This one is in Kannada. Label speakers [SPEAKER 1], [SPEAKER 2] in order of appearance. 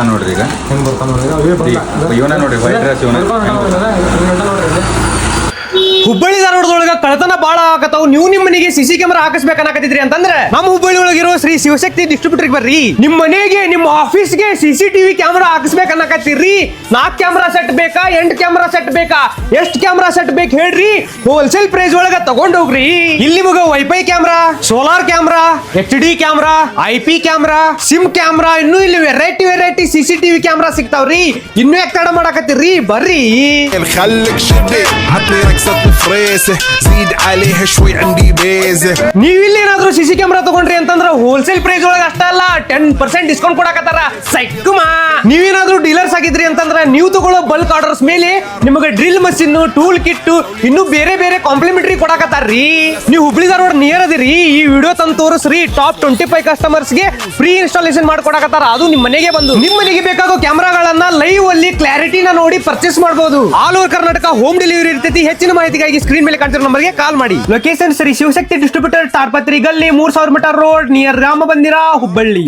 [SPEAKER 1] ಬರ್ತಾನ ನೋಡ್ರಿ ಈಗ.
[SPEAKER 2] ಹೆಂಗ್ ಬರ್ತಾನ ನೋಡ್ರಿ
[SPEAKER 1] ಇವನ ನೋಡ್ರಿ ವೈಟ್ ಡ್ರೆಸ್ ಇವನ.
[SPEAKER 3] ಹುಬ್ಬಳ್ಳಿ ಧಾರವಾಡದೊಳಗ ಕಳತನ ಬಾಳ ಆಗತಾವ್. ನೀವು ನಿಮ್ಮ ಮನೆಗೆ ಸಿಸಿ ಕ್ಯಾಮೆರಾ ಹಾಕಿಸ್ಬೇಕನ್ನಕತ್ತಿದ್ರಿ ಅಂತಂದ್ರೆ ನಮ್ಮ ಹುಬ್ಬಳ್ಳಿ ಒಳಗಿರೋ ಶ್ರೀ ಶಿವಶಕ್ತಿ ಡಿಸ್ಟ್ರಿಬ್ಯೂಟರ್ ಬರ್ರಿ. ನಿಮ್ಮ ಮನೆಗೆ ನಿಮ್ಮ ಆಫೀಸ್ಗೆ CCTV ಕ್ಯಾಮೆರಾ ಹಾಕಿಸ್ಬೇಕನ್ನಕತ್ತೀರಿ. 4 ಕ್ಯಾಮೆರಾ ಸೆಟ್ ಬೇಕಾ 8 ಕ್ಯಾಮೆರಾ ಸೆಟ್ ಬೇಕಾ ಎಷ್ಟು ಕ್ಯಾಮೆರಾ ಸೆಟ್ ಬೇಕು ಹೇಳ್ರಿ, ಹೋಲ್ಸೇಲ್ ಪ್ರೈಸ್ ಒಳಗ ತಗೊಂಡೋಗ್ರಿ. ಇಲ್ಲಿ ನಿಮಗೆ wifi camera, solar camera, HD camera, IP camera, sim camera, ಇನ್ನೂ ಇಲ್ಲಿ ವೆರೈಟಿ CCTV ಕ್ಯಾಮೆರಾ ಸಿಗ್ತಾವ್ರಿ. ಇನ್ನೂ ಯಾಕೆ ತಡ ಮಾಡಾಕತ್ತೀರಿ, ಬರ್ರಿ.
[SPEAKER 4] خليك شدي عطني رقصة فريسة زيد عليها شوي عندي بيزة.
[SPEAKER 3] ನೀವಿಲ್ಲಿ ಏನಾದ್ರೂ CC ಕ್ಯಾಮೆರಾ ತಗೊಂಡ್ರಿ ಅಂತಂದ್ರೆ ಹೋಲ್ಸೇಲ್ ಪ್ರೈಸ್ ಒಳಗೆ ಅಷ್ಟ ಅಲ್ಲ 10% ಡಿಸ್ಕೌಂಟ್ ಕೊಡಕತ್ತಾರ. ಸೈಕುಮಾ ನೀವೇನಾದ್ರೂ ಡೀಲರ್ಸ್ ಆಗಿದ್ರಿ ಅಂತಂದ್ರೆ ನೀವು ತಗೊಳ್ಳೋ ಬಲ್ಕ್ ಆರ್ಡರ್ಸ್ ಮೇಲೆ ನಿಮಗೆ ಡ್ರಿಲ್ ಮಷಿನ್, ಟೂಲ್ ಕಿಟ್, ಇನ್ನು ಬೇರೆ ಕಾಂಪ್ಲಿಮೆಂಟರಿ ಕೊಡಕತ್ತಾರ್ರಿ. ನೀವು ಹುಬ್ಳಿ ಧಾರವಾಡ ನಿಯರ್ ಅದಿರಿ, ಈ ವಿಡಿಯೋ ತಂದು ತೋರಿಸ್ರಿ. ಟಾಪ್ 25 ಕಸ್ಟಮರ್ಸ್ ಗೆ ಫ್ರೀ ಇನ್ಸ್ಟಾಲೇಷನ್ ಮಾಡ್ಕೊಡಕತ್ತಾರ. ಅದು ನಿಮ್ಮ ಮನೆಗೆ ಬಂದು ನಿಮ್ಮ ಮನೆಗೆ ಬೇಕಾಗೋ ಕ್ಯಾಮೆರಾಗಳನ್ನ ಲೈವ್ ಅಲ್ಲಿ ಕ್ಲಾರಿಟಿನ ನೋಡಿ ಪರ್ಚೇಸ್ ಮಾಡಬಹುದು. All over Karnataka home delivery ಇರ್ತೈತಿ. ಹೆಚ್ಚಿನ ಮಾಹಿತಿಗಾಗಿ ಸ್ಕ್ರೀನ್ ಮೇಲೆ ಕಾಣ್ತಿರೋ ನಂಬರ್ಗೆ ಕಾಲ್ ಮಾಡಿ. ಲೊಕೇಶನ್ ಶ್ರೀ ಶಿವಶಕ್ತಿ ಡಿಸ್ಟ್ರಿಬ್ಯೂಟರ್, ತಾಡ್ಪತ್ರಿ ಗಲ್ಲಿ, 3000 ಮೀಟರ್ ರೋಡ್, ನಿಯರ್ ರಾಮ ಮಂದಿರ, ಹುಬ್ಬಳ್ಳಿ.